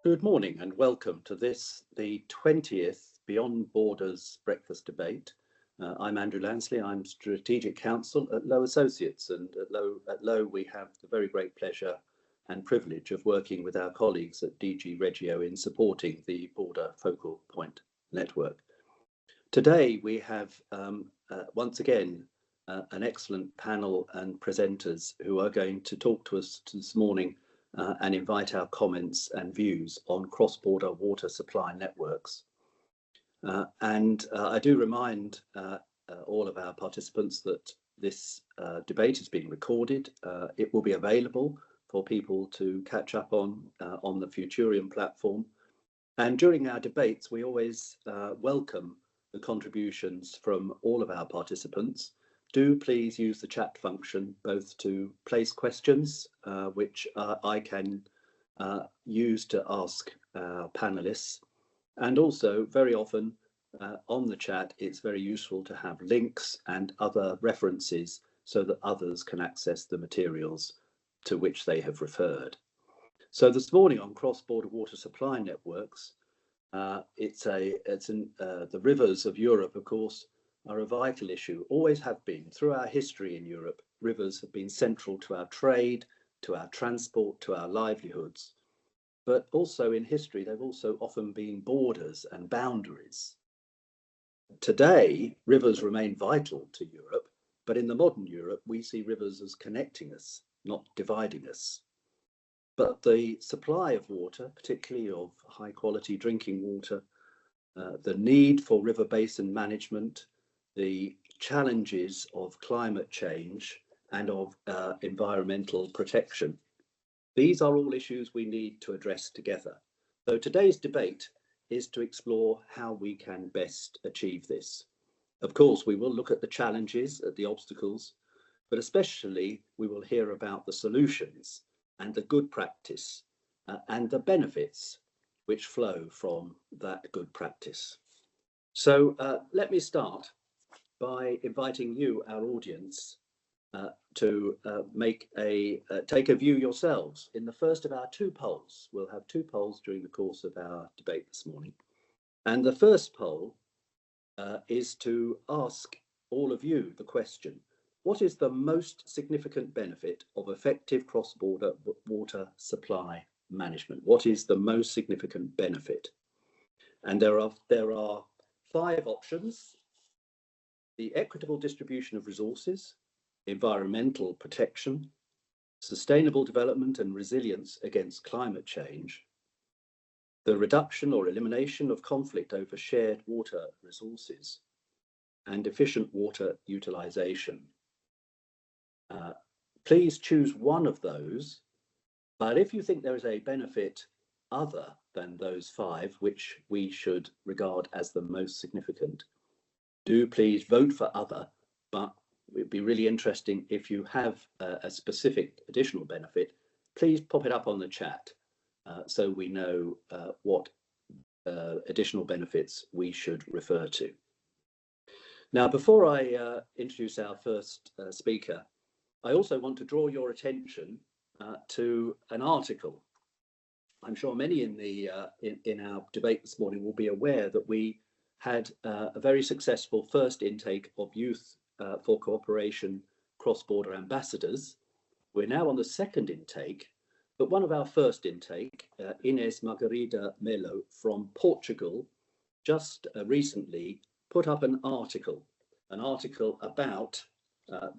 Good morning and welcome to this, the 20th Beyond Borders Breakfast Debate. I'm Andrew Lansley, I'm Strategic Counsel at Lowe Associates, and at Lowe we have the very great pleasure and privilege of working with our colleagues at DG REGIO in supporting the Border Focal Point Network. Today we have once again an excellent panel and presenters who are going to talk to us this morning and invite our comments and views on cross-border water supply networks. I do remind all of our participants that this debate is being recorded. It will be available for people to catch up on the Futurium platform. And during our debates, we always welcome the contributions from all of our participants. Do please use the chat function both to place questions, which I can use to ask our panelists, and also very often on the chat it's very useful to have links and other references so that others can access the materials to which they have referred. So this morning on cross-border water supply networks, the rivers of Europe, of course, are a vital issue, always have been. Through our history in Europe, rivers have been central to our trade, to our transport, to our livelihoods. But also in history, they've also often been borders and boundaries. Today, rivers remain vital to Europe, but in the modern Europe, we see rivers as connecting us, not dividing us. But the supply of water, particularly of high quality drinking water, the need for river basin management, the challenges of climate change and of environmental protection. These are all issues we need to address together. So today's debate is to explore how we can best achieve this. Of course, we will look at the challenges, at the obstacles, but especially we will hear about the solutions and the good practice and the benefits which flow from that good practice. So let me start by inviting you, our audience, to take a view yourselves in the first of our two polls. We'll have two polls during the course of our debate this morning. And the first poll is to ask all of you the question: what is the most significant benefit of effective cross-border water supply management? What is the most significant benefit? And there are 5 options: the equitable distribution of resources, environmental protection, sustainable development and resilience against climate change, the reduction or elimination of conflict over shared water resources, and efficient water utilization. Please choose one of those, but if you think there is a benefit other than those 5, which we should regard as the most significant, do please vote for other, but it'd be really interesting if you have a specific additional benefit, please pop it up on the chat so we know what additional benefits we should refer to. Now, before I introduce our first speaker, I also want to draw your attention to an article. I'm sure many in our debate this morning will be aware that we had a very successful first intake of Youth for Cooperation cross-border ambassadors. We're now on the second intake, but one of our first intake, Inés Margarida Melo from Portugal, just recently put up an article about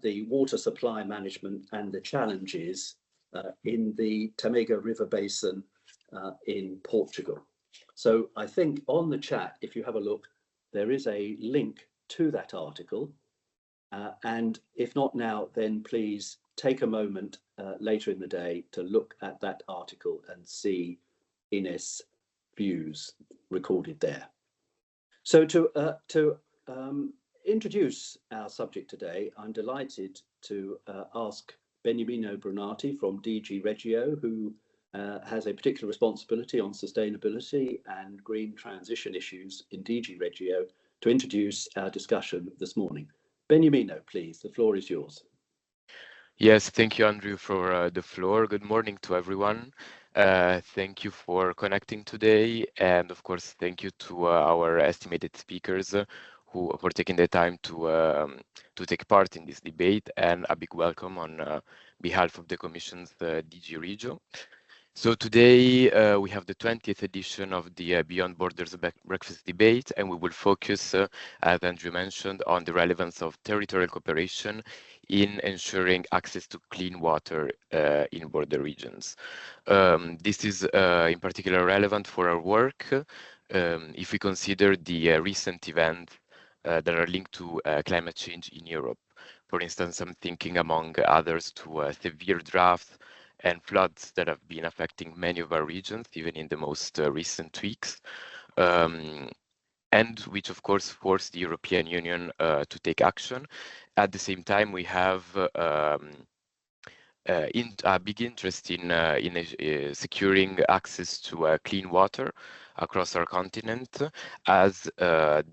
the water supply management and the challenges in the Tamega River Basin in Portugal. So I think on the chat, if you have a look, there is a link to that article. And if not now, then please take a moment later in the day to look at that article and see Inés' views recorded there. So to introduce our subject today, I'm delighted to ask Beniamino Brunati from DG REGIO, who has a particular responsibility on sustainability and green transition issues in DG REGIO, to introduce our discussion this morning. Beniamino, please, the floor is yours. Yes, thank you, Andrew, for the floor. Good morning to everyone. Thank you for connecting today, and of course, thank you to our estimated speakers who for taking the time to take part in this debate, and a big welcome on behalf of the Commission's DG REGIO. So today we have the 20th edition of the Beyond Borders Breakfast Debate, and we will focus, as Andrew mentioned, on the relevance of territorial cooperation in ensuring access to clean water in border regions. This is in particular relevant for our work if we consider the recent events that are linked to climate change in Europe. For instance, I'm thinking among others to severe droughts and floods that have been affecting many of our regions, even in the most recent weeks, and which of course forced the European Union to take action. At the same time, we have a big interest in securing access to clean water across our continent, as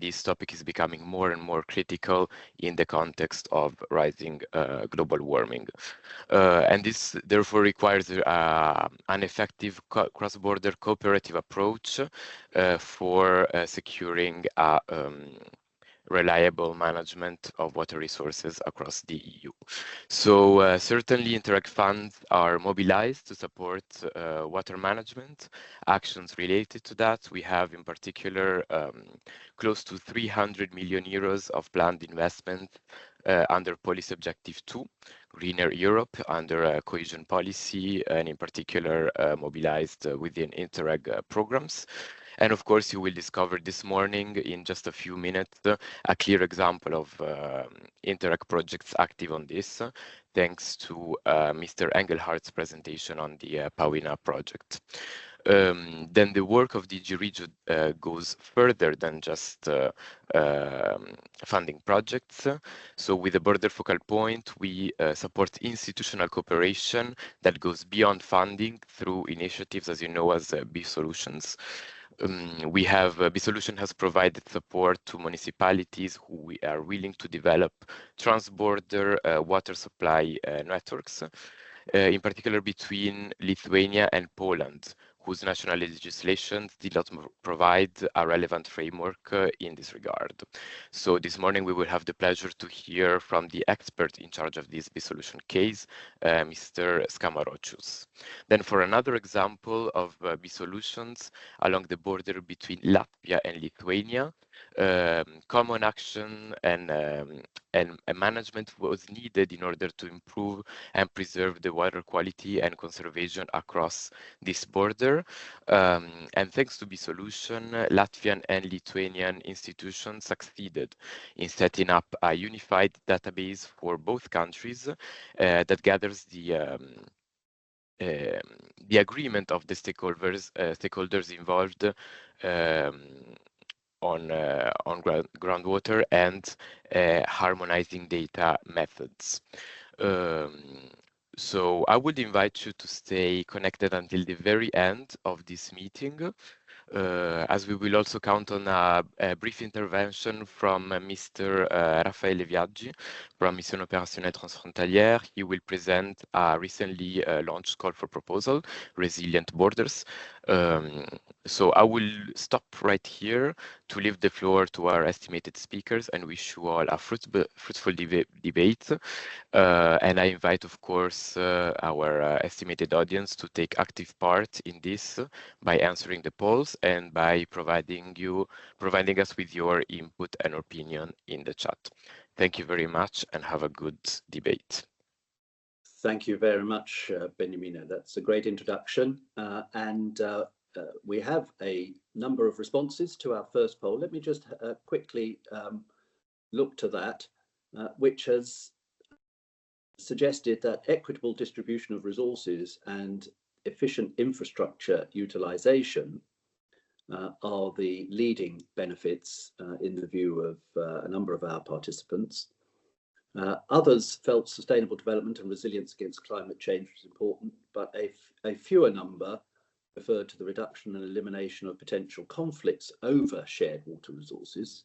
this topic is becoming more and more critical in the context of rising global warming. And this therefore requires an effective cross-border cooperative approach for securing a reliable management of water resources across the EU. So certainly Interact funds are mobilized to support water management actions related to that. We have in particular close to 300 million euros of planned investment under policy objective 2, Greener Europe, under cohesion policy, and in particular mobilized within Interreg programs. And of course, you will discover this morning in just a few minutes a clear example of Interreg projects active on this, thanks to Mr. Engelhardt's presentation on the Pawina project. Then the work of DG REGIO goes further than just funding projects. So with the border focal point, we support institutional cooperation that goes beyond funding through initiatives, as you know, as B Solutions. We have B Solution has provided support to municipalities who are willing to develop trans-border water supply networks, in particular between Lithuania and Poland, whose national legislation did not provide a relevant framework in this regard. So this morning we will have the pleasure to hear from the expert in charge of this B Solution case, Mr. Skamaročius. Then for another example of B Solutions along the border between Latvia and Lithuania, common action and management was needed in order to improve and preserve the water quality and conservation across this border. And thanks to B Solution, Latvian and Lithuanian institutions succeeded in setting up a unified database for both countries that gathers the agreement of the stakeholders involved on groundwater and harmonizing data methods. So I would invite you to stay connected until the very end of this meeting, as we will also count on a brief intervention from Mr. Raffaele Viaggi from Mission Opérationnelle Transfrontalière. He will present a recently launched call for proposal, Resilient Borders. So I will stop right here to leave the floor to our estimated speakers and wish you all a fruitful debate. And I invite, of course, our estimated audience to take active part in this by answering the polls and by providing us with your input and opinion in the chat. Thank you very much and have a good debate. Thank you very much, Beniamino. That's a great introduction. And we have a number of responses to our first poll. Let me just quickly look to that, which has suggested that equitable distribution of resources and efficient infrastructure utilization are the leading benefits in the view of a number of our participants. Others felt sustainable development and resilience against climate change was important, but a fewer number referred to the reduction and elimination of potential conflicts over shared water resources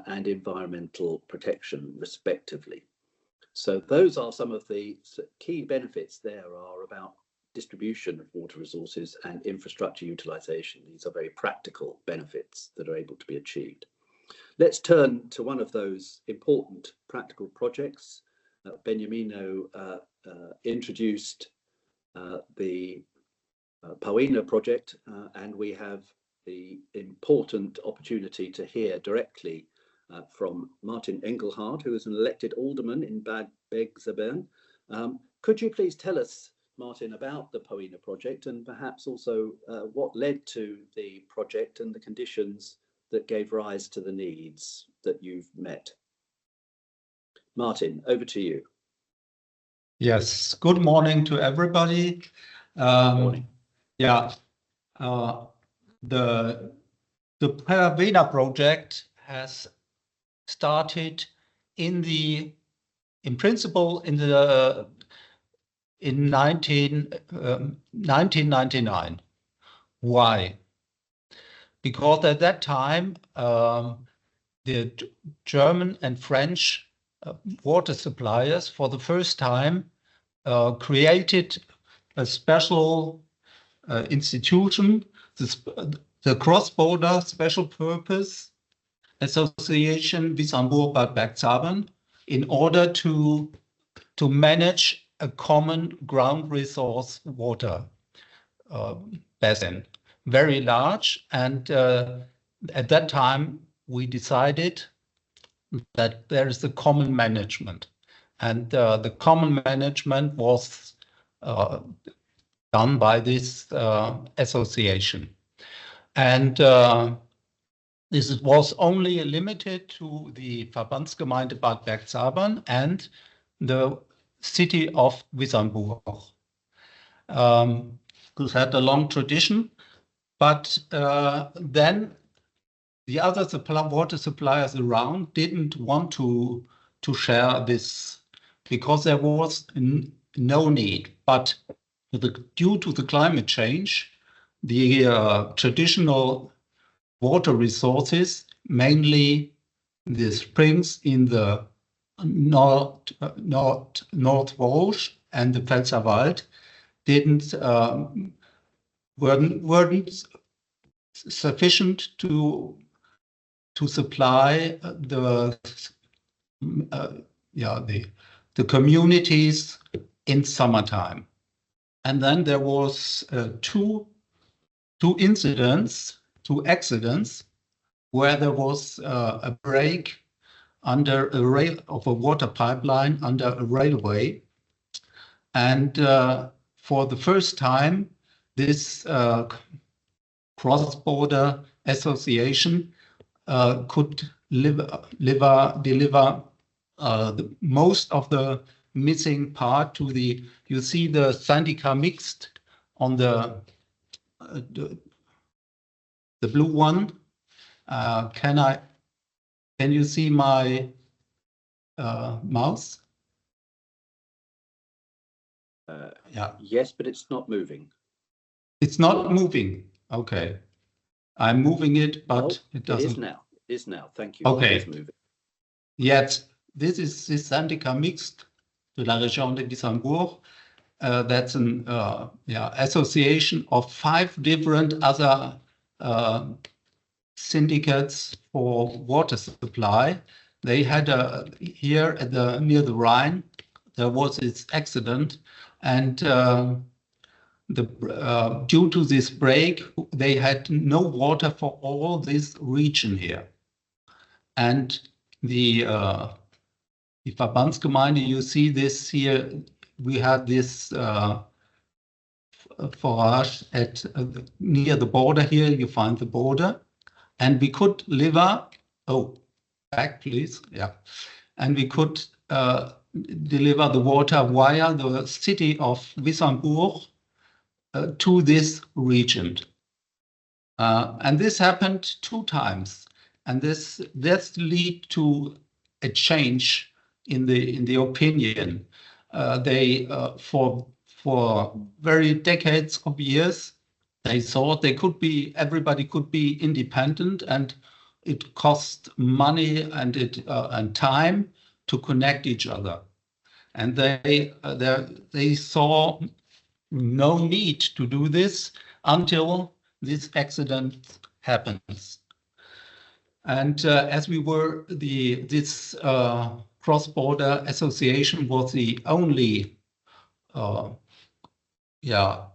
and environmental protection, respectively. So those are some of the key benefits there are about distribution of water resources and infrastructure utilization. These are very practical benefits that are able to be achieved. Let's turn to one of those important practical projects. Beniamino introduced the Pawina project, and we have the important opportunity to hear directly from Martin Engelhard, who is an elected alderman in Bad Bergzabern. Could you please tell us, Martin, about the Pawina project, and perhaps also what led to the project and the conditions that gave rise to the needs that you've met? Martin, over to you. Yes, good morning to everybody. Good morning. Yeah, the Pawina project has started in principle in 1999. Why? Because at that time the German and French water suppliers for the first time created a special institution, the cross-border special purpose association Wissembourg-Bad Bergzabern, in order to manage a common ground resource water basin, very large. And at that time, we decided that there is a common management. And the common management was done by this association. And this was only limited to the Verbandsgemeinde Bad Bergzabern and the city of Wissembourg. This had a long tradition, but then the other water suppliers around didn't want to share this because there was no need. But due to the climate change, the traditional water resources, mainly the springs in the North Vosges and the Pfälzerwald, weren't sufficient to supply the communities in summertime. And then there was two accidents where there was a break under of a water pipeline under a railway. And for the first time, this cross-border association could deliver most of the missing part to you see the Syndicat mixed on the blue one. Can you see my mouse? Yeah. Yes, but it's not moving. It's not moving. Okay. I'm moving it, but it doesn't. It is now. It is now. Thank you. Okay. It is moving. Yet, this is the Syndicat mixed de la région de Wissembourg. That's an association of 5 different other syndicates for water supply. They had here near the Rhine, there was this accident, and due to this break, they had no water for all this region here. And the Verbandsgemeinde, you see this here, we had this forage near the border here, you find the border, and we could deliver, back please, yeah, and we could deliver the water via the city of Wissembourg to this region. And this happened 2 times, and this led to a change in the opinion. They for very decades of years, they thought everybody could be independent, and it cost money and time to connect each other. And they saw no need to do this until this accident happens. And as we were, this cross-border association was the only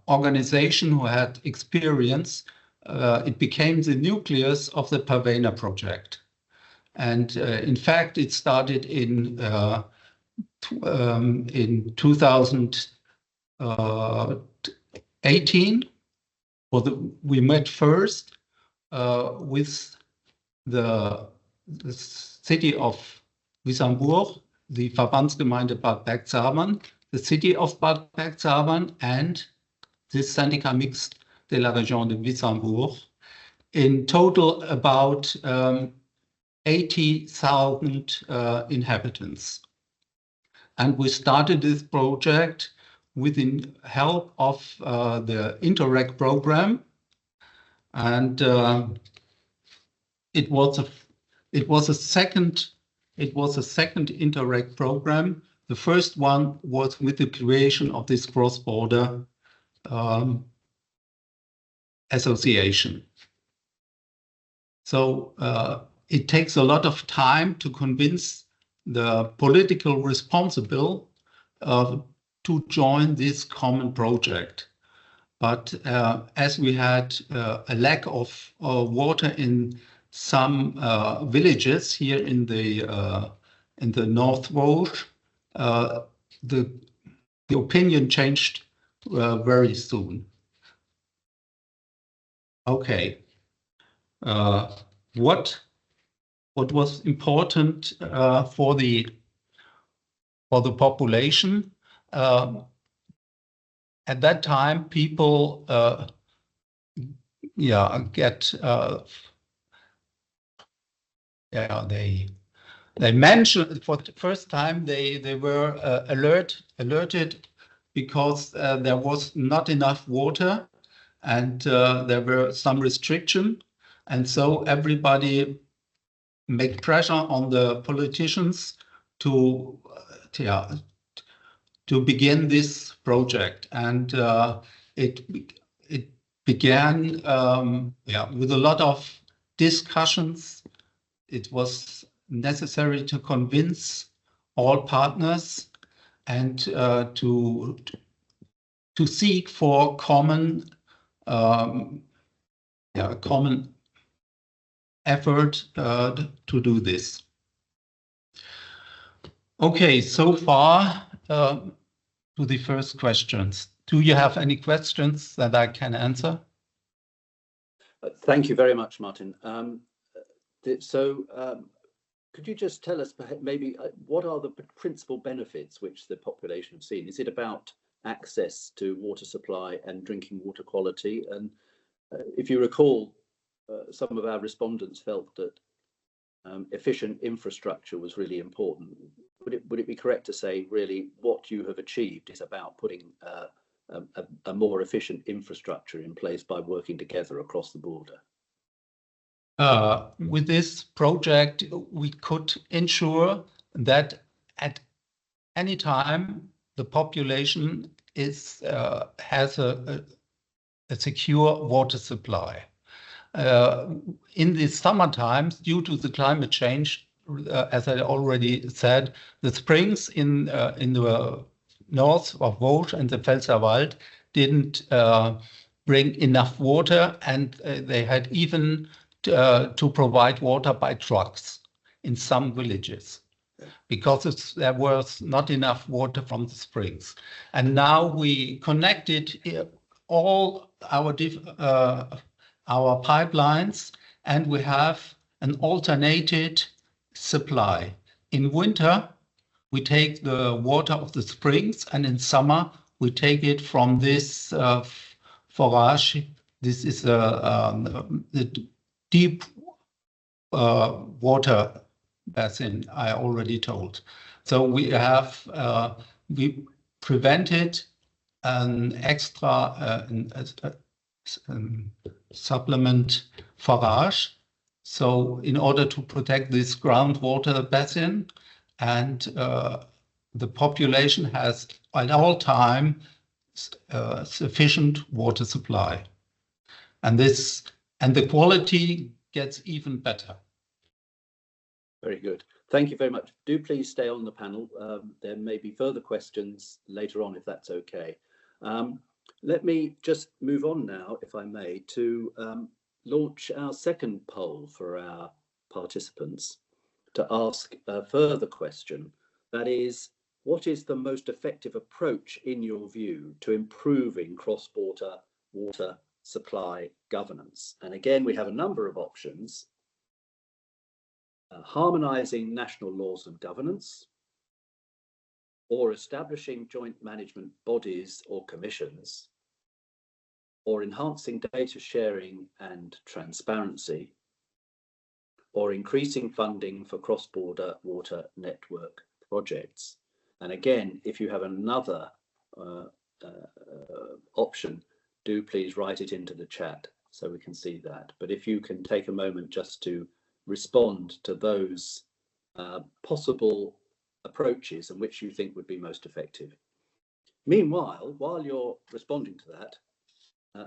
organization who had experience. It became the nucleus of the Pavena project. And in fact, it started in 2018. We met first with the city of Wissembourg, the Verbandsgemeinde Bad Bergzabern, the city of Bad Bergzabern, and this syndicat mixte de la région de Wissembourg. In total, about 80,000 inhabitants. And we started this project with the help of the Interreg program, and it was a second Interreg program. The first one was with the creation of this cross-border association. So it takes a lot of time to convince the political responsible to join this common project. But as we had a lack of water in some villages here in the North Vosges, the opinion changed very soon. Okay. What was important for the population? At that time, people they mentioned for the first time they were alerted because there was not enough water, and there were some restriction, and so everybody made pressure on the politicians to begin this project, and it began with a lot of discussions. It was necessary to convince all partners and to seek for common effort to do this. Okay, so far to the first questions. Do you have any questions that I can answer? Thank you very much, Martin. Could you just tell us maybe what are the principal benefits which the population have seen? Is it about access to water supply and drinking water quality? And if you recall, some of our respondents felt that efficient infrastructure was really important. Would it be correct to say really what you have achieved is about putting a more efficient infrastructure in place by working together across the border? With this project, we could ensure that at any time the population has a secure water supply. In the summer times, due to the climate change, as I already said, the springs in the north of Vosges and the Pfälzerwald didn't bring enough water, and they had even to provide water by trucks in some villages because there was not enough water from the springs. And now we connected all our pipelines, and we have an alternated supply. In winter, we take the water of the springs, and in summer, we take it from this forage. This is the deep water basin I already told. So we have we prevented an extra supplement forage. So in order to protect this groundwater basin, and the population has at all time sufficient water supply. And the quality gets even better. Very good. Thank you very much. Do please stay on the panel. There may be further questions later on, if that's okay. Let me just move on now, if I may, to launch our second poll for our participants to ask a further question. That is, what is the most effective approach, in your view, to improving cross-border water supply governance? And again, we have a number of options. Harmonizing national laws of governance, or establishing joint management bodies or commissions, or enhancing data sharing and transparency, or increasing funding for cross-border water network projects. And again, if you have another option, do please write it into the chat so we can see that. But if you can take a moment just to respond to those possible approaches and which you think would be most effective. Meanwhile, while you're responding to that,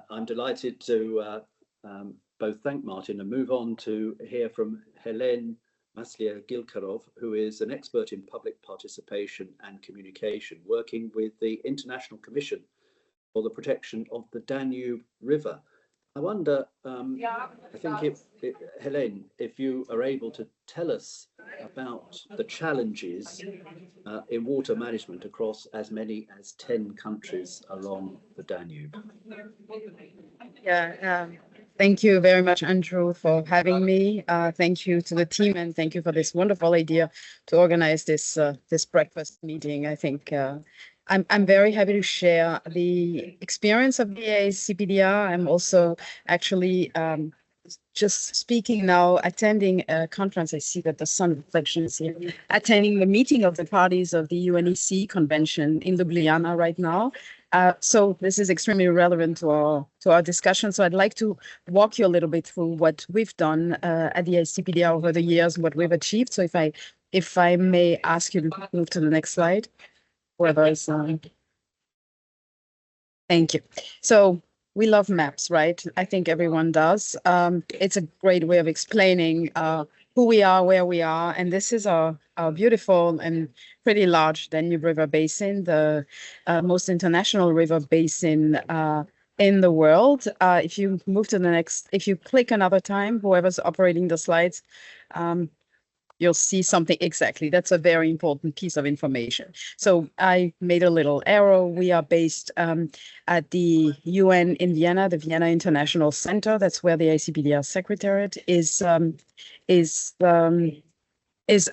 I'm delighted to both thank Martin and move on to hear from Hélène Masliah-Gilkarov, who is an expert in public participation and communication, working with the International Commission for the Protection of the Danube River. I wonder, I think Hélène, if you are able to tell us about the challenges in water management across as many as 10 countries along the Danube. Yeah, thank you very much, Andrew, for having me. Thank you to the team, and thank you for this wonderful idea to organize this this breakfast meeting. I think I'm very happy to share the experience of the ICPDR. I'm also actually just speaking now, attending a conference. I see that the sun reflection is here. Attending the meeting of the parties of the UNEC convention in Ljubljana right now. So this is extremely relevant to our discussion. So I'd like to walk you a little bit through what we've done at the ICPDR over the years, what we've achieved. So if I may ask you to move to the next slide. Whoever's thank you. So we love maps, right? I think everyone does. It's a great way of explaining who we are, where we are, and this is our beautiful and pretty large Danube River Basin, the most international river basin in the world. If you move to the next, if you click another time, whoever's operating the slides, you'll see something exactly. That's a very important piece of information. So I made a little arrow. We are based at the UN in Vienna, the Vienna International Center. That's where the ICPDR Secretariat is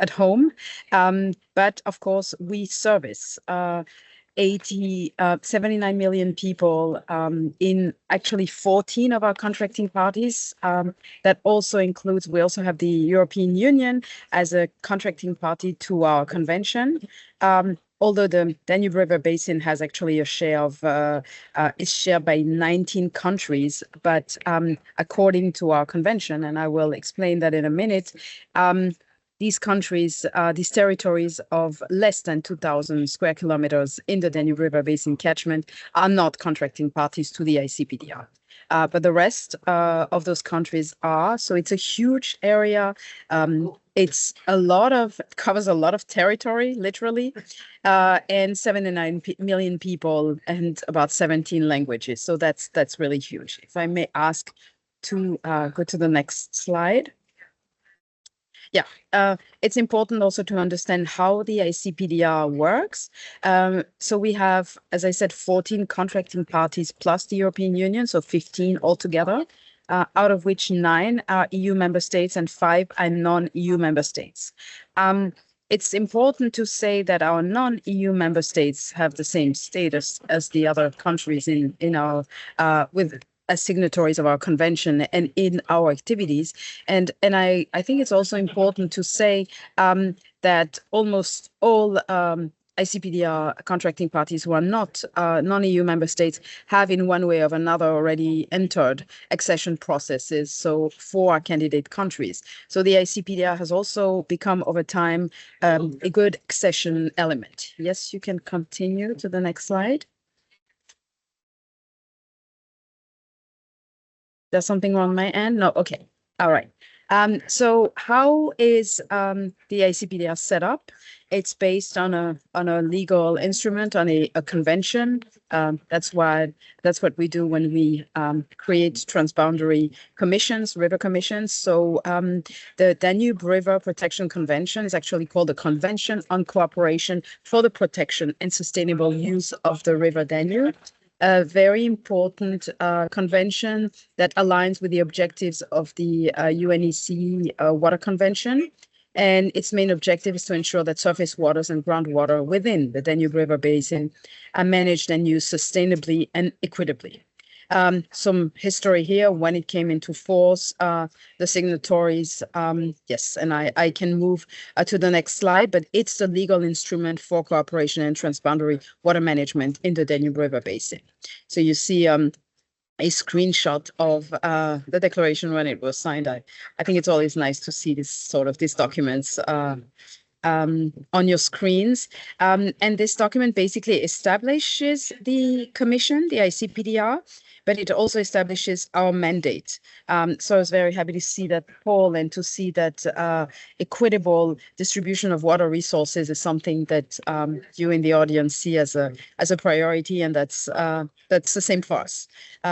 at home. But of course, we service 79 million people in actually 14 of our contracting parties. That also includes, we also have the European Union as a contracting party to our convention. Although the Danube River Basin has actually a share of, is shared by 19 countries, but according to our convention, and I will explain that in a minute, these countries, these territories of less than 2,000 square kilometers in the Danube River Basin catchment are not contracting parties to the ICPDR. But the rest of those countries are. So it's a huge area. It's covers a lot of territory, literally, and 79 million people and about 17 languages. So that's really huge. If I may ask to go to the next slide. Yeah, it's important also to understand how the ICPDR works. So we have, as I said, 14 contracting parties plus the European Union, so 15 altogether, out of which 9 are EU member states and 5 are non-EU member states. It's important to say that our non-EU member states have the same status as the other countries in our as signatories of our convention and in our activities. And I think it's also important to say that almost all ICPDR contracting parties who are not non-EU member states have in one way or another already entered accession processes, so for our candidate countries. So the ICPDR has also become over time a good accession element. Yes, you can continue to the next slide. There's something wrong on my end? No, okay. All right. So how is the ICPDR set up? It's based on a legal instrument, on a convention. That's what we do when we create transboundary commissions, river commissions. So the Danube River Protection Convention is actually called the Convention on Cooperation for the Protection and Sustainable Use of the River Danube. A very important convention that aligns with the objectives of the UNEC Water Convention. And its main objective is to ensure that surface waters and groundwater within the Danube River Basin are managed and used sustainably and equitably. Some history here, when it came into force, the signatories, yes, and I can move to the next slide, but it's the legal instrument for cooperation and transboundary water management in the Danube River Basin. So you see a screenshot of the declaration when it was signed. I think it's always nice to see these documents on your screens. And this document basically establishes the commission, the ICPDR, but it also establishes our mandate. So I was very happy to see that, Paul, and to see that equitable distribution of water resources is something that you in the audience see as a priority, and that's the same for us.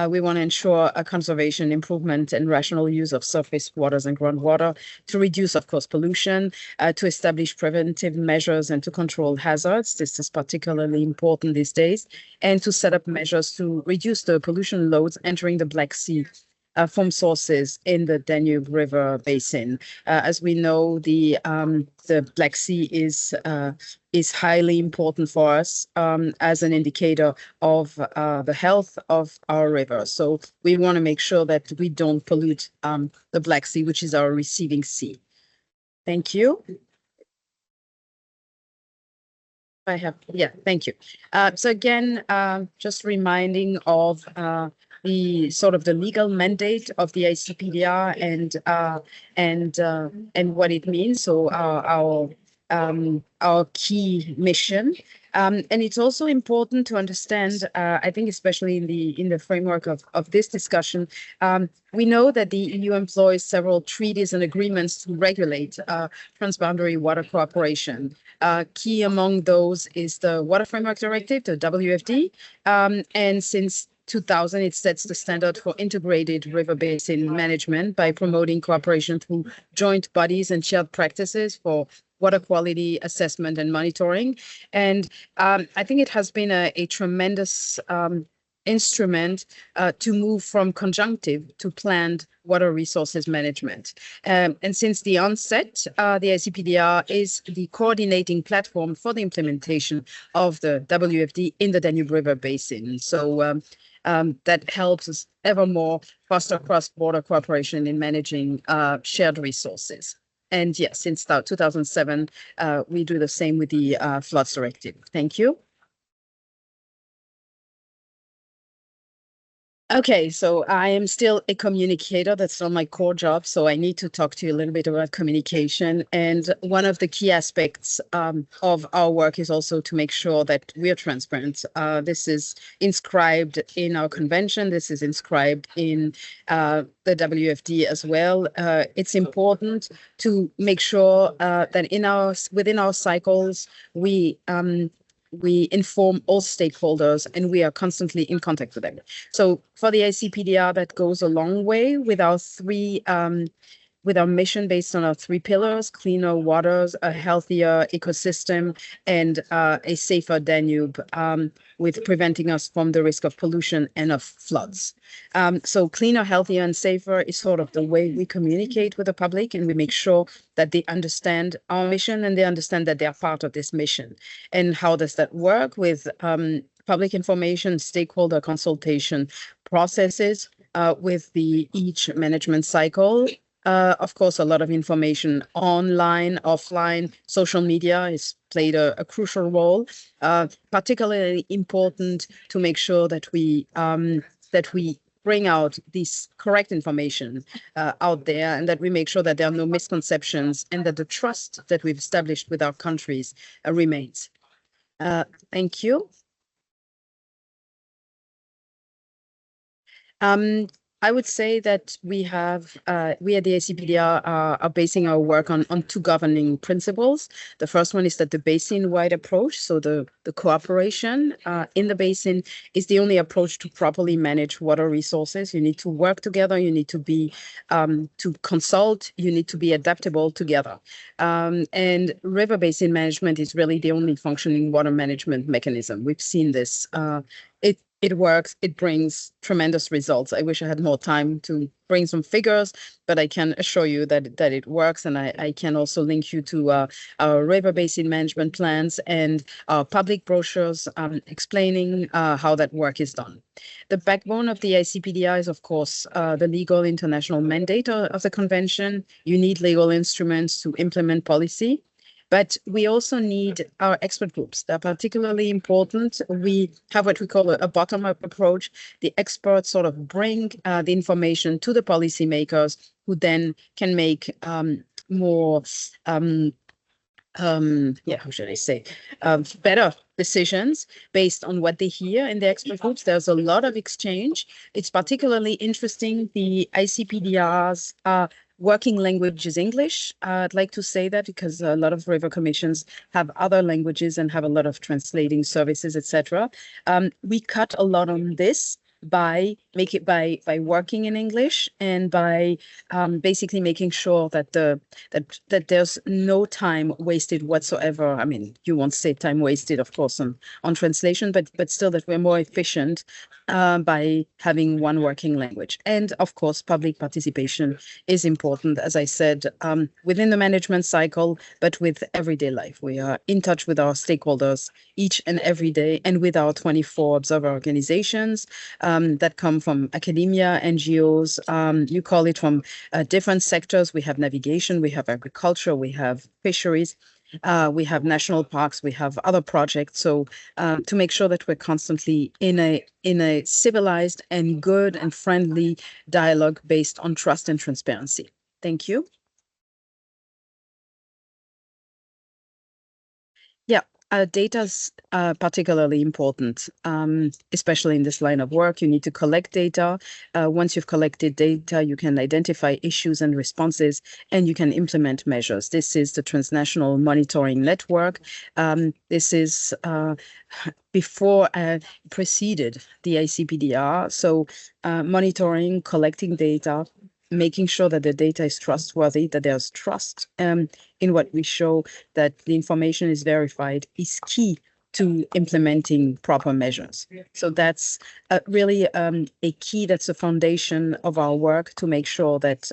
We want to ensure a conservation, improvement, and rational use of surface waters and groundwater to reduce, of course, pollution, to establish preventive measures and to control hazards. This is particularly important these days, and to set up measures to reduce the pollution loads entering the Black Sea from sources in the Danube River Basin. As we know, the Black Sea is highly important for us as an indicator of the health of our river. So we want to make sure that we don't pollute the Black Sea, which is our receiving sea. Thank you. Thank you. So again, just reminding of the sort of the legal mandate of the ICPDR and what it means. So our key mission. And it's also important to understand, I think, especially in the framework of this discussion, we know that the EU employs several treaties and agreements to regulate transboundary water cooperation. Key among those is the Water Framework Directive, the WFD, and since 2000, it sets the standard for integrated river basin management by promoting cooperation through joint bodies and shared practices for water quality assessment and monitoring. And I think it has been a tremendous instrument to move from conjunctive to planned water resources management. And since the onset, the ICPDR is the coordinating platform for the implementation of the WFD in the Danube River Basin. So that helps us ever more foster cross-border cooperation in managing shared resources. And yes, since 2007, we do the same with the Floods Directive. Thank you. Okay, so I am still a communicator. That's not my core job. So I need to talk to you a little bit about communication. And one of the key aspects of our work is also to make sure that we are transparent. This is inscribed in our convention. This is inscribed in the WFD as well. It's important to make sure that within our cycles, we inform all stakeholders and we are constantly in contact with them. So for the ICPDR, that goes a long way with our with our mission based on our 3 pillars: cleaner waters, a healthier ecosystem, and a safer Danube, with preventing us from the risk of pollution and of floods. So cleaner, healthier, and safer is sort of the way we communicate with the public, and we make sure that they understand our mission and they understand that they are part of this mission. And how does that work? With public information, stakeholder consultation processes with each management cycle. Of course, a lot of information online, offline, social media has played a crucial role. Particularly important to make sure that we bring out this correct information out there, and that we make sure that there are no misconceptions and that the trust that we've established with our countries remains. Thank you. I would say that we at the ICPDR are basing our work on two governing principles. The first one is that the basin-wide approach, so the cooperation in the basin, is the only approach to properly manage water resources. You need to work together. You need to be to consult. You need to be adaptable together. And river basin management is really the only functioning water management mechanism. We've seen this. It works. It brings tremendous results. I wish I had more time to bring some figures, but I can assure you that it works. And I can also link you to our river basin management plans and our public brochures explaining how that work is done. The backbone of the ICPDR is, of course, the legal international mandate of the convention. You need legal instruments to implement policy. But we also need our expert groups. They're particularly important. We have what we call a bottom-up approach. The experts sort of bring the information to the policymakers, who then can make more, how should I say, better decisions based on what they hear in the expert groups. There's a lot of exchange. It's particularly interesting. The ICPDR's working language is English. I'd like to say that because a lot of river commissions have other languages and have a lot of translating services, etc. We cut a lot on this by working in English and by basically making sure that that there's no time wasted whatsoever. I mean, you won't say time wasted, of course, on translation, but still that we're more efficient by having one working language. And of course, public participation is important, as I said, within the management cycle, but with everyday life. We are in touch with our stakeholders each and every day, and with our 24 observer organizations that come from academia, NGOs, you call it from different sectors. We have navigation, we have agriculture, we have fisheries, we have national parks, we have other projects. So to make sure that we're constantly in a civilized and good and friendly dialogue based on trust and transparency. Thank you. Yeah. Data is particularly important, especially in this line of work. You need to collect data. Once you've collected data, you can identify issues and responses, and you can implement measures. This is the Transnational Monitoring Network. This is before preceded the ICPDR. So monitoring, collecting data, making sure that the data is trustworthy, that there's trust in what we show, that the information is verified, is key to implementing proper measures. So that's really a key, that's a foundation of our work to make sure that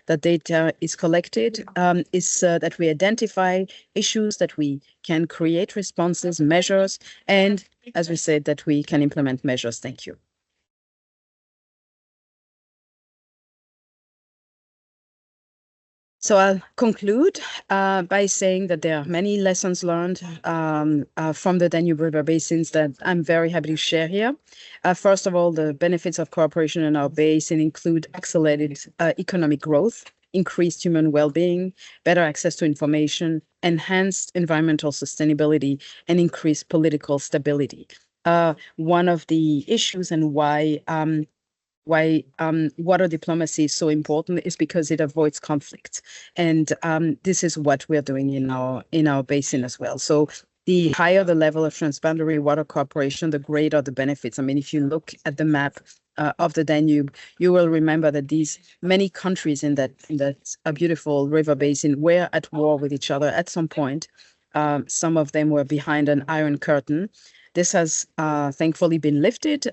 the data is collected, that we identify issues, that we can create responses, measures, and as we said, that we can implement measures. Thank you. So I'll conclude by saying that there are many lessons learned from the Danube River basins that I'm very happy to share here. First of all, the benefits of cooperation in our basin include accelerated economic growth, increased human well-being, better access to information, enhanced environmental sustainability, and increased political stability. One of the issues and why water diplomacy is so important is because it avoids conflict, and this is what we're doing in our basin as well. So the higher the level of transboundary water cooperation, the greater the benefits. I mean, if you look at the map of the Danube, you will remember that these many countries in that beautiful river basin were at war with each other at some point. Some of them were behind an iron curtain. This has thankfully been lifted.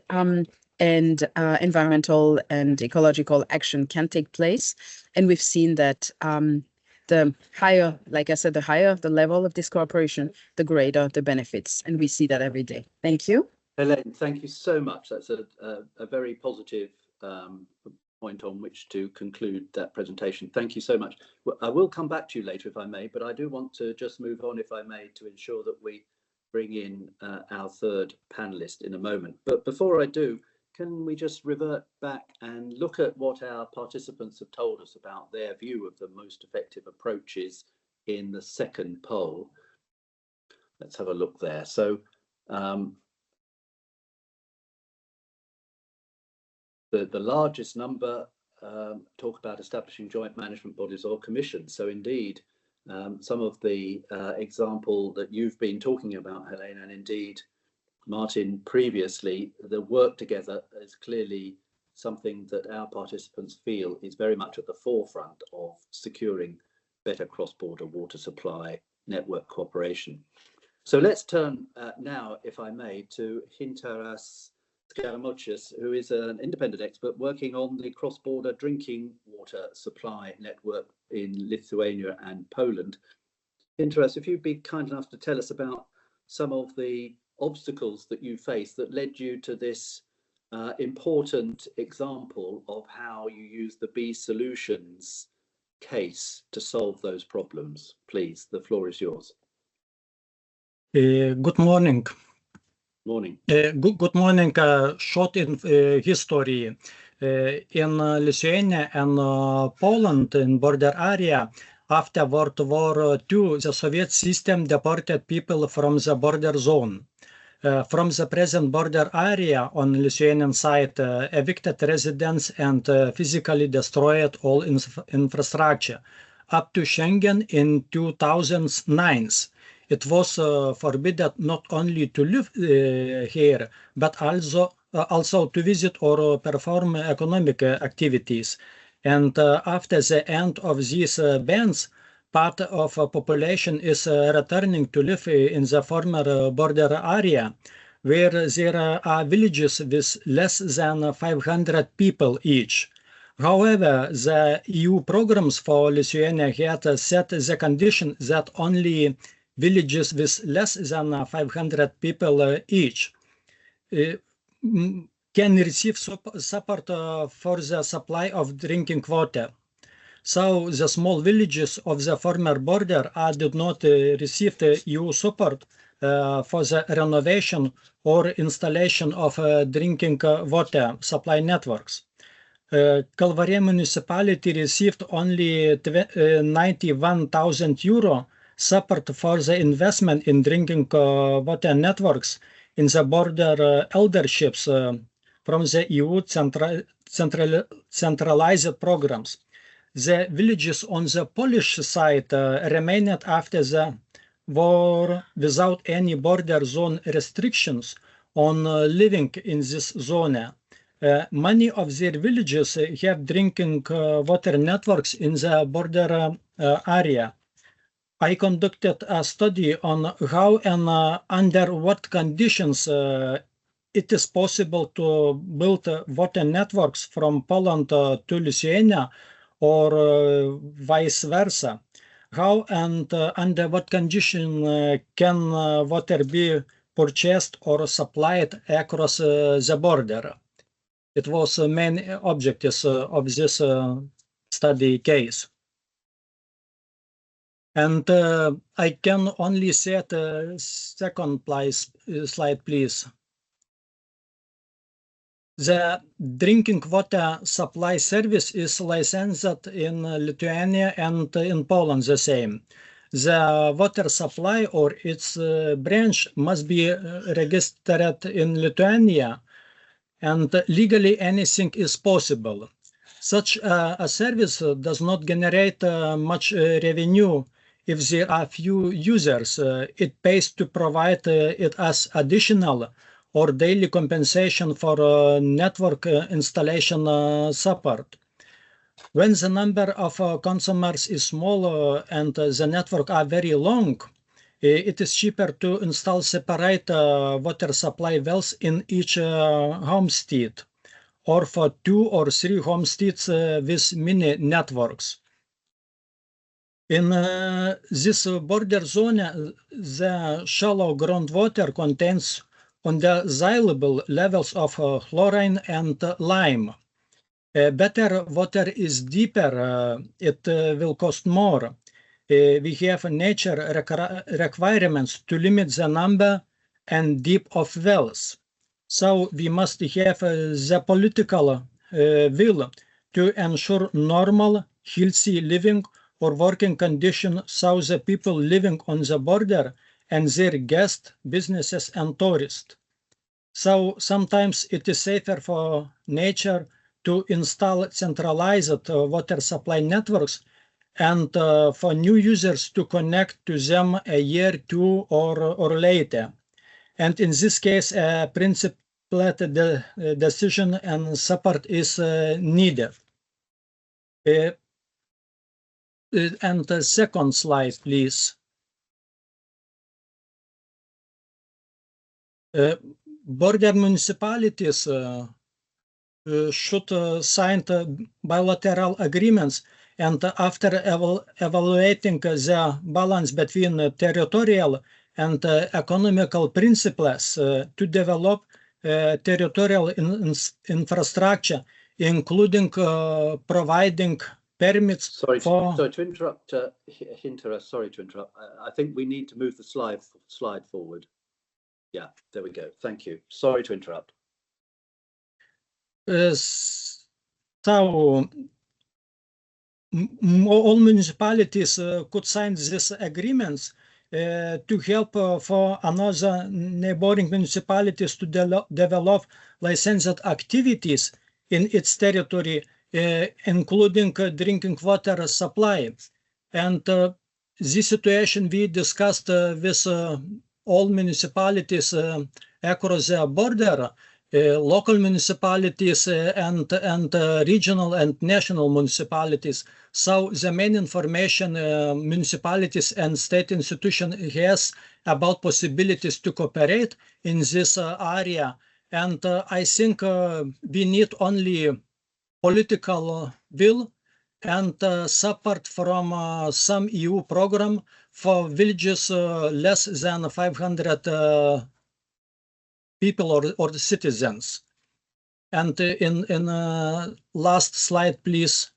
And environmental and ecological action can take place. And we've seen that the higher, like I said, the higher the level of this cooperation, the greater the benefits. And we see that every day. Thank you. Hélène, thank you so much. That's a very positive point on which to conclude that presentation. Thank you so much. Well, I will come back to you later if I may, but I do want to just move on, if I may, to ensure that we bring in our third panelist in a moment. But before I do, can we just revert back and look at what our participants have told us about their view of the most effective approaches in the second poll? Let's have a look there. So The largest number talk about establishing joint management bodies or commissions. So indeed, some of the example that you've been talking about, Hélène, and indeed Martin previously, the work together is clearly something that our participants feel is very much at the forefront of securing better cross-border water supply network cooperation. So let's turn now, if I may, to Gintaras Skamaročius, who is an independent expert working on the cross-border drinking water supply network in Lithuania and Poland. Gintaras, if you'd be kind enough to tell us about some of the obstacles that you faced that led you to this important example of how you use the B Solutions case to solve those problems. Please, the floor is yours. Good morning. Morning. Good morning. Short in history. In Lithuania and Poland, in border area, after World War II, the Soviet system deported people from the border zone. From the present border area on Lithuanian side, evicted residents and physically destroyed all infrastructure. Up to Schengen in 2009, it was forbidden not only to live here, but also to visit or perform economic activities. And after the end of these bans, part of a population is returning to live in the former border area, where there are villages with less than 500 people each. However, the EU programs for Lithuania had set the condition that only villages with less than 500 people each can receive support for the supply of drinking water. So the small villages of the former border did not receive the EU support for the renovation or installation of drinking water supply networks. Kalvarė municipality received only 91,000 euro support for the investment in drinking water networks in the border elderships from the EU centralized programs. The villages on the Polish side remained after the war without any border zone restrictions on living in this zone. Many of their villages have drinking water networks in the border area. I conducted a study on how and under what conditions it is possible to build water networks from Poland to Lithuania or vice versa. How and under what condition can water be purchased or supplied across the border? It was the main objectives of this study case. And I can only set the second slide, please. The drinking water supply service is licensed in Lithuania and in Poland the same. The water supply or its branch must be registered in Lithuania, and legally anything is possible. Such a service does not generate much revenue if there are few users. It pays to provide it as additional or daily compensation for network installation support. When the number of consumers is small and the network are very long, it is cheaper to install separate water supply wells in each homestead, or for 2 or 3 homesteads with mini networks. In this border zone, the shallow groundwater contains undesirable levels of chlorine and lime. Better water is deeper, it will cost more. We have nature requirements to limit the number and depth of wells. So we must have the political will to ensure normal, healthy living or working conditions so the people living on the border and their guests, businesses and tourists. So sometimes it is safer for nature to install centralized water supply networks and for new users to connect to them a year, two, or later. And in this case, a principled decision and support is needed. And the second slide, please. Border municipalities should sign bilateral agreements, and after evaluating the balance between territorial and economical principles to develop territorial infrastructure, including providing permits sorry to interrupt, Gintaras, sorry to interrupt. I think we need to move the slide forward. Yeah, there we go. Thank you. Sorry to interrupt. So all municipalities could sign these agreements to help for another neighboring municipalities to develop licensed activities in its territory, including drinking water supply. And this situation we discussed with all municipalities across the border, local municipalities and regional and national municipalities. So the main information municipalities and state institutions has about possibilities to cooperate in this area. And I think we need only political will and support from some EU program for villages less than 500 people or the citizens. And in last slide, please.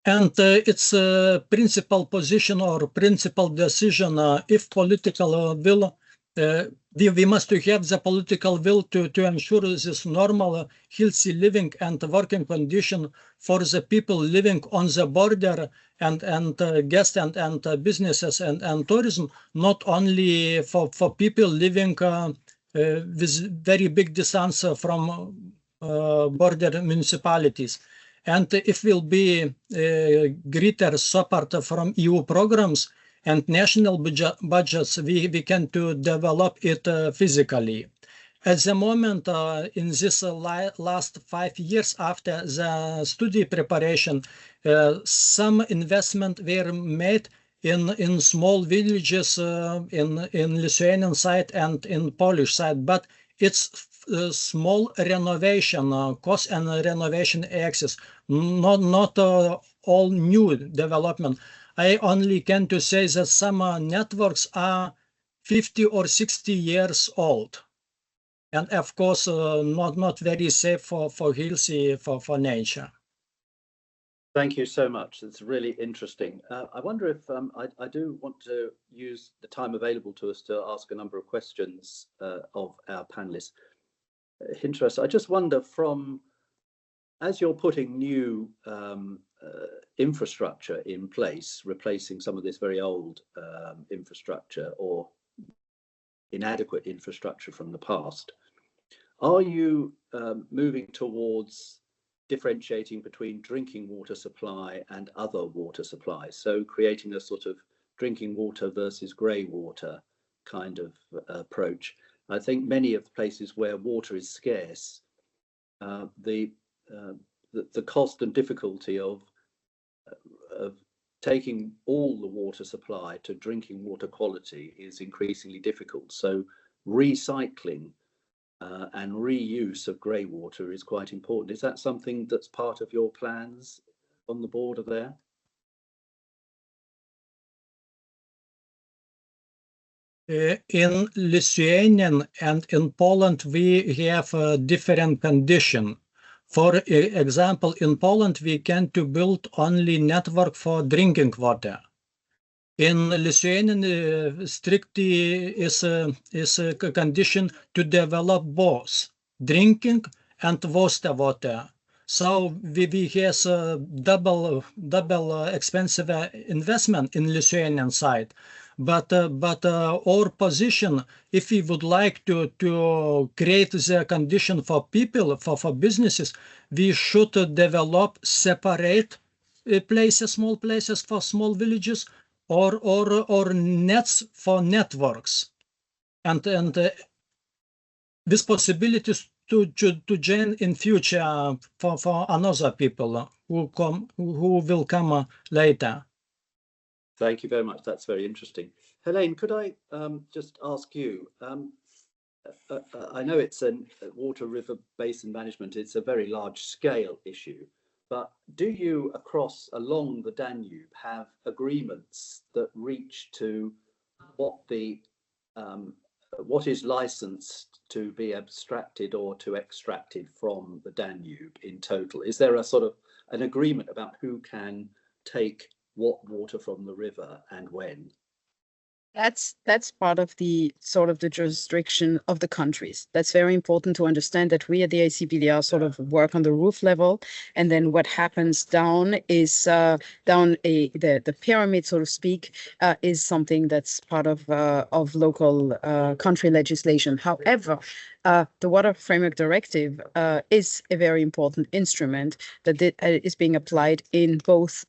And it's a principal position or principal decision if political will, we must have the political will to ensure this normal, healthy living and working condition for the people living on the border and guests and businesses and tourism, not only for people living with very big distance from border municipalities. And if will be greater support from EU programs and national budgets, we can to develop it physically. At the moment, in this last 5 years after the study preparation, some investment were made in small villages in Lithuanian side and in Polish side, but it's small renovation cost and renovation access, not all new development. I only can to say that some networks are 50 or 60 years old, and of course not very safe for healthy for nature. Thank you so much. It's really interesting. I wonder if I do want to use the time available to us to ask a number of questions of our panelists. Gintaras, I just wonder, as you're putting new infrastructure in place, replacing some of this very old infrastructure or inadequate infrastructure from the past, are you moving towards differentiating between drinking water supply and other water supplies? So creating a sort of drinking water versus grey water kind of approach. I think many of the places where water is scarce, the cost and difficulty of taking all the water supply to drinking water quality is increasingly difficult. So recycling and reuse of grey water is quite important. Is that something that's part of your plans on the border there? In Lithuanian and in Poland, we have a different condition. For example, in Poland, we can to build only network for drinking water. In Lithuanian, strictly is a condition to develop both drinking and wastewater. So we has a double expensive investment in Lithuanian side. but our position, if we would like to create the condition for people, for businesses, we should develop separate places, small places for small villages, or nets for networks, and this possibilities to join in future for another people who will come later. Thank you very much. That's very interesting. Hélène, could I just ask you? I know it's a water river basin management. It's a very large scale issue, but do you along the Danube have agreements that reach to what is licensed to be abstracted or to extracted from the Danube in total? Is there a sort of an agreement about who can take what water from the river and when? That's part of the sort of the jurisdiction of the countries. That's very important to understand, that we at the ICPDR sort of work on the roof level, and then what happens down is the pyramid, so to speak, is something that's part of local country legislation. However, the Water Framework Directive is a very important instrument that is being applied in both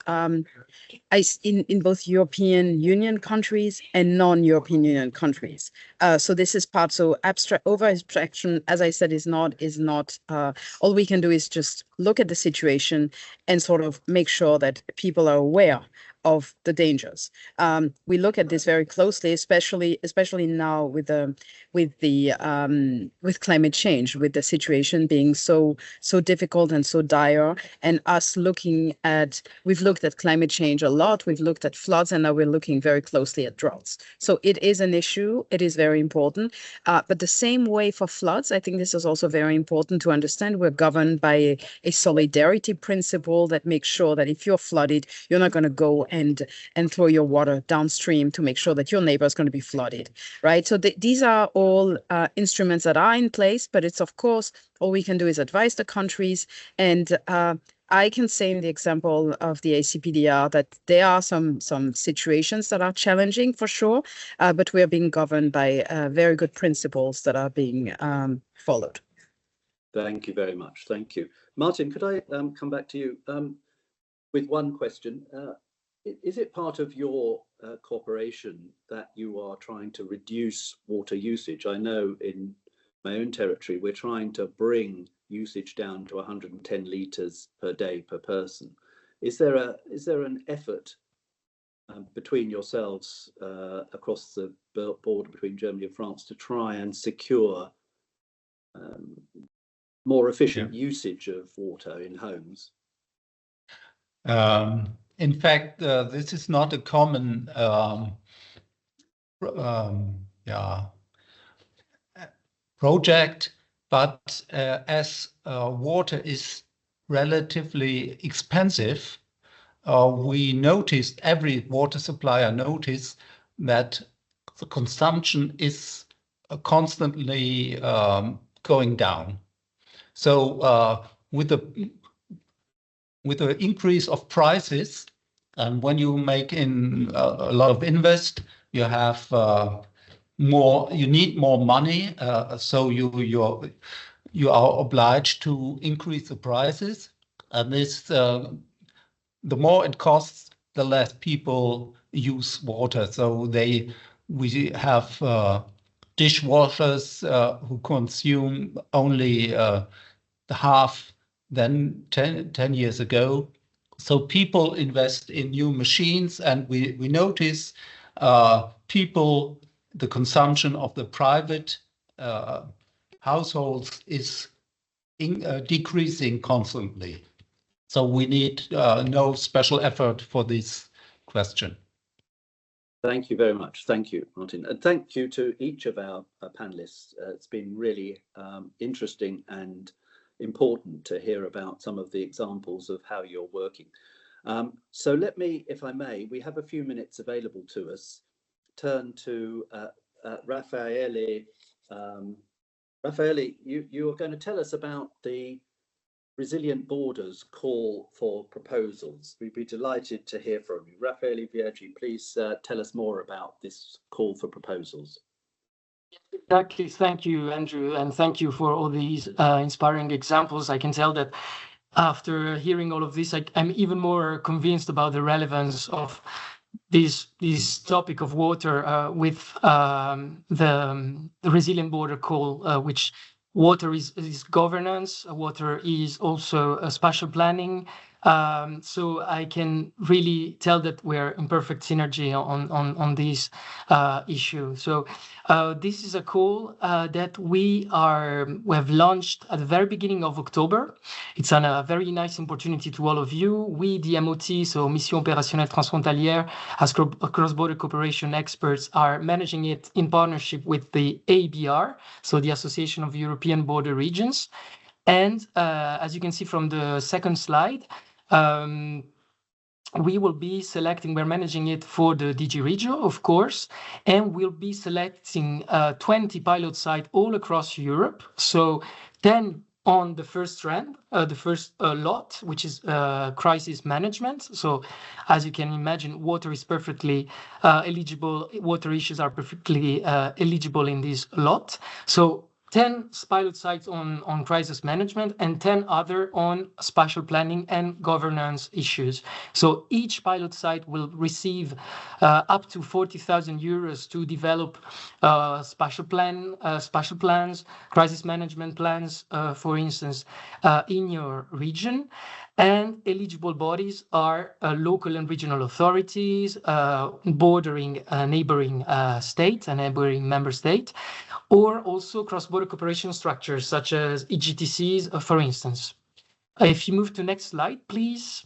in both European Union countries and non-European Union countries. So this is part. So over abstraction, as I said, is not. All we can do is just look at the situation and sort of make sure that people are aware of the dangers. We look at this very closely, especially now with climate change, with the situation being so difficult and so dire, and us we've looked at climate change a lot. We've looked at floods, and now we're looking very closely at droughts. So it is an issue. It is very important. But the same way for floods, I think this is also very important to understand. We're governed by a solidarity principle that makes sure that if you're flooded, you're not going to go and throw your water downstream to make sure that your neighbor is going to be flooded, right? So these are all instruments that are in place, but it's, of course, all we can do is advise the countries. And I can say in the example of the ICPDR that there are some situations that are challenging for sure, but we are being governed by very good principles that are being followed. Thank you very much. Thank you. Martin, could I come back to you with one question? Is it part of your cooperation that you are trying to reduce water usage? I know in my own territory, we're trying to bring usage down to 110 litres per day per person. Is there an effort between yourselves across the border between Germany and France to try and secure more efficient usage of water in homes? In fact, this is not a common project, but as water is relatively expensive, every water supplier noticed that the consumption is constantly going down. So with the increase of prices, and when you make in a lot of invest, you have you need more money, so you are obliged to increase the prices, and this the more it costs, the less people use water. So we have dishwashers who consume only the half than 10 years ago. So people invest in new machines, and we notice the consumption of the private households is decreasing constantly. So we need no special effort for this question. Thank you very much. Thank you, Martin. And thank you to each of our panelists. It's been really interesting and important to hear about some of the examples of how you're working. So let me, if I may, we have a few minutes available to us, turn to Raffaele. Raffaele, you are going to tell us about the Resilient Borders call for proposals. We'd be delighted to hear from you. Raffaele Viergi, please tell us more about this call for proposals. Exactly. Thank you, Andrew, and thank you for all these inspiring examples. I can tell that after hearing all of this, I'm even more convinced about the relevance of this topic of water with the resilient border call, which water is governance, water is also spatial planning. So I can really tell that we're in perfect synergy on this issue. So this is a call that we have launched at the very beginning of October. It's a very nice opportunity to all of you. We, the MOT, so Mission Opérationnelle Transfrontalière, as cross-border cooperation experts, are managing it in partnership with the ABR, so the Association of European Border Regions. And as you can see from the second slide, we will be selecting, we're managing it for the DG REGIO, of course, and we'll be selecting 20 pilot sites all across Europe. So 10 on the first strand, the first lot, which is crisis management. So as you can imagine, water is perfectly eligible, water issues are perfectly eligible in this lot. So 10 pilot sites on crisis management and 10 other on spatial planning and governance issues. So each pilot site will receive up to 40,000 euros to develop spatial plans, crisis management plans, for instance, in your region. And eligible bodies are local and regional authorities, bordering neighboring states and neighboring member state, or also cross-border cooperation structures such as EGTCs, for instance. If you move to next slide, please.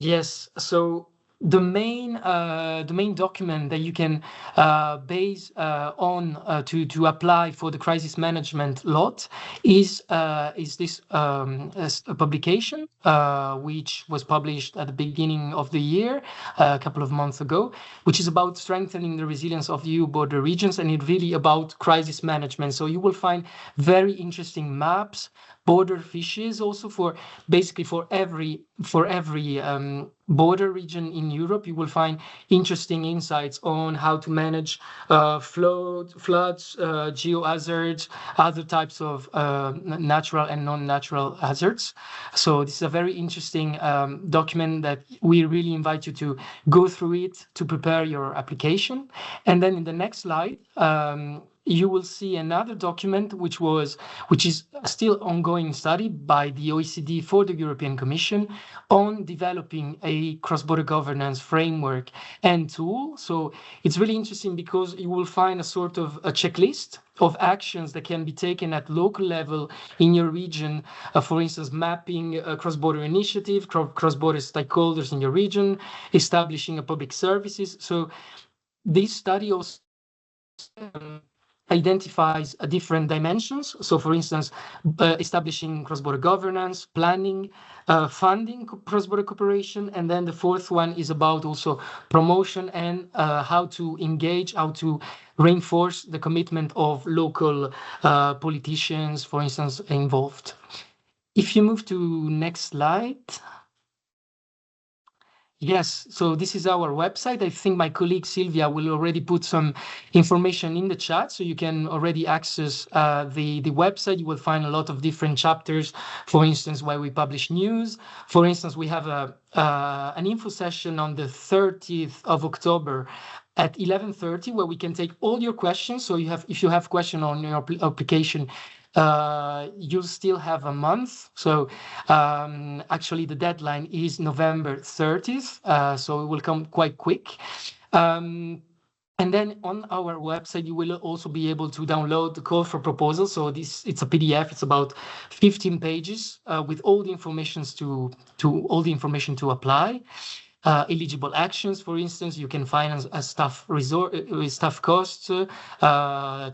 Yes, so the main document that you can base on to apply for the crisis management lot is this a publication which was published at the beginning of the year, a couple of months ago, which is about strengthening the resilience of the EU border regions, and it's really about crisis management. So you will find very interesting maps, border fishes, also for basically for every border region in Europe. You will find interesting insights on how to manage floods, geohazards, other types of natural and non-natural hazards. So this is a very interesting document that we really invite you to go through it to prepare your application. And then in the next slide, you will see another document which is still ongoing study by the OECD for the European Commission on developing a cross-border governance framework and tool. So it's really interesting because you will find a sort of a checklist of actions that can be taken at local level in your region. For instance, mapping a cross-border initiative, cross-border stakeholders in your region, establishing a public services. So this study also identifies different dimensions. So, for instance, establishing cross-border governance, planning, funding cross-border cooperation, and then the fourth one is about also promotion and how to engage, how to reinforce the commitment of local politicians, for instance, involved. If you move to next slide. Yes, so this is our website. I think my colleague Silvia will already put some information in the chat, so you can already access the website. You will find a lot of different chapters, for instance, where we publish news. For instance, we have an info session on the 30th of October at 11:30, where we can take all your questions. So if you have question on your application, you'll still have a month. So actually the deadline is November 30th, so it will come quite quick. And then on our website, you will also be able to download the call for proposal. So it's a PDF. It's about 15 pages with all the information to apply. Eligible actions, for instance, you can finance staff costs,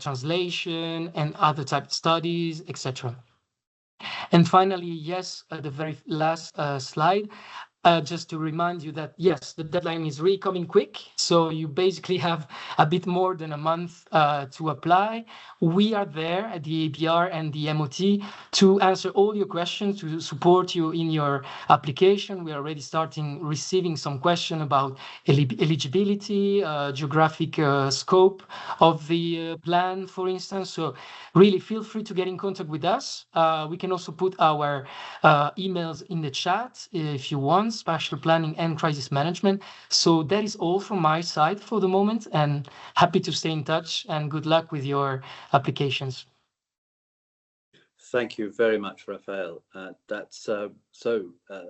translation, and other type of studies, etc. And finally, yes, the very last slide. just to remind you that, yes, the deadline is really coming quick. So you basically have a bit more than a month to apply. We are there at the APR and the MOT to answer all your questions, to support you in your application. We are already starting receiving some questions about eligibility, geographic scope of the plan, for instance. So really feel free to get in contact with us. We can also put our emails in the chat if you want, spatial planning and crisis management. So that is all from my side for the moment, and happy to stay in touch, and good luck with your applications. Thank you very much, Raphael. That's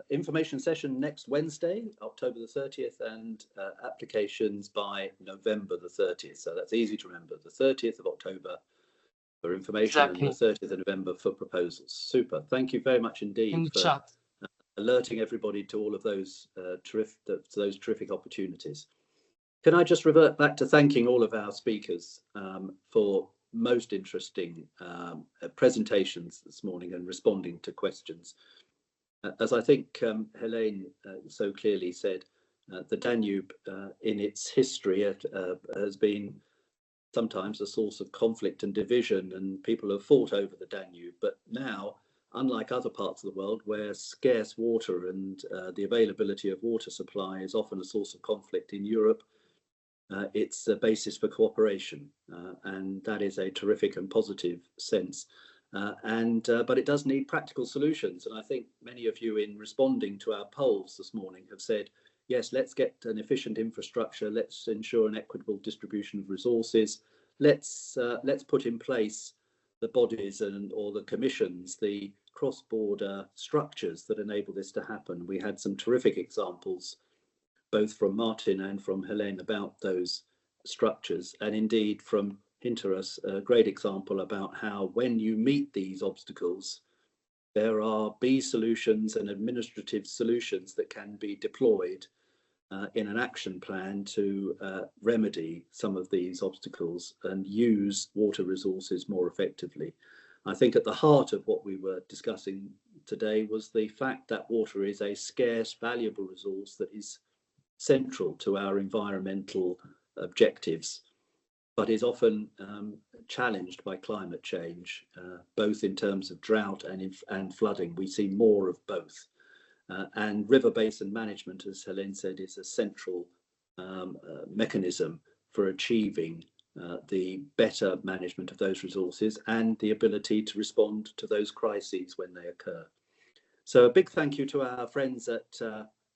information session next Wednesday, October the 30th, and applications by November the 30th. So that's easy to remember, the 30th of October for information, exactly, and the 30th of November for proposals. Super. Thank you very much indeed for alerting everybody to all of those terrific opportunities. Can I just revert back to thanking all of our speakers for most interesting presentations this morning and responding to questions. As I think Hélène so clearly said, the Danube in its history has been sometimes a source of conflict and division, and people have fought over the Danube. But now, unlike other parts of the world where scarce water and the availability of water supply is often a source of conflict, in Europe, it's a basis for cooperation, and that is a terrific and positive sense. But it does need practical solutions, and I think many of you, in responding to our polls this morning, have said, yes, let's get an efficient infrastructure, let's ensure an equitable distribution of resources, let's put in place the bodies or the commissions, the cross-border structures that enable this to happen. We had some terrific examples both from Martin and from Hélène about those structures, and indeed from Gintaras, a great example about how when you meet these obstacles, there are B solutions and administrative solutions that can be deployed in an action plan to remedy some of these obstacles and use water resources more effectively. I think at the heart of what we were discussing today was the fact that water is a scarce, valuable resource that is central to our environmental objectives, but is often challenged by climate change, both in terms of drought and flooding. We see more of both. And river basin management, as Hélène said, is a central mechanism for achieving the better management of those resources and the ability to respond to those crises when they occur. So a big thank you to our friends at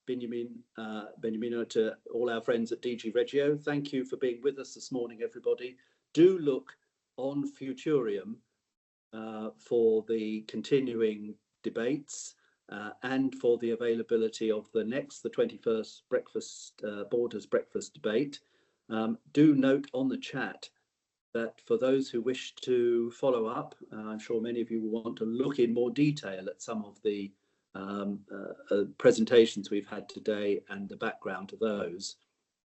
Beniamino, to all our friends at DG REGIO. Thank you for being with us this morning, everybody. Do look on Futurium for the continuing debates and for the availability of the 21st Borders Breakfast debate. Do note on the chat that for those who wish to follow up, I'm sure many of you will want to look in more detail at some of the presentations we've had today and the background to those.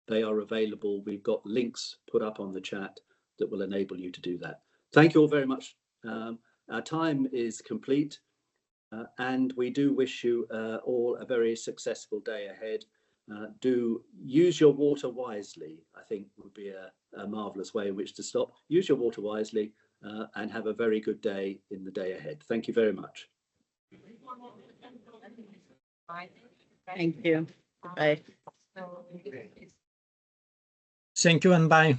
They are available. We've got links put up on the chat that will enable you to do that. Thank you all very much. Our time is complete, and we do wish you all a very successful day ahead. Do use your water wisely, I think would be a marvellous way in which to stop. Use your water wisely and have a very good day in the day ahead. Thank you very much. Thank you. Bye. Thank you and bye.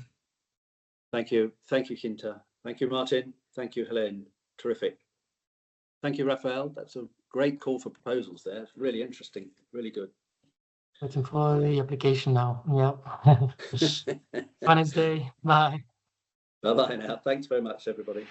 Thank you. Thank you, Ginta. Thank you, Martin. Thank you, Hélène. Terrific. Thank you, Raphael. That's a great call for proposals there. It's really interesting. Really good. Waiting for the application now. Yeah. Have a nice day. Bye. Bye-bye now. Thanks very much, everybody.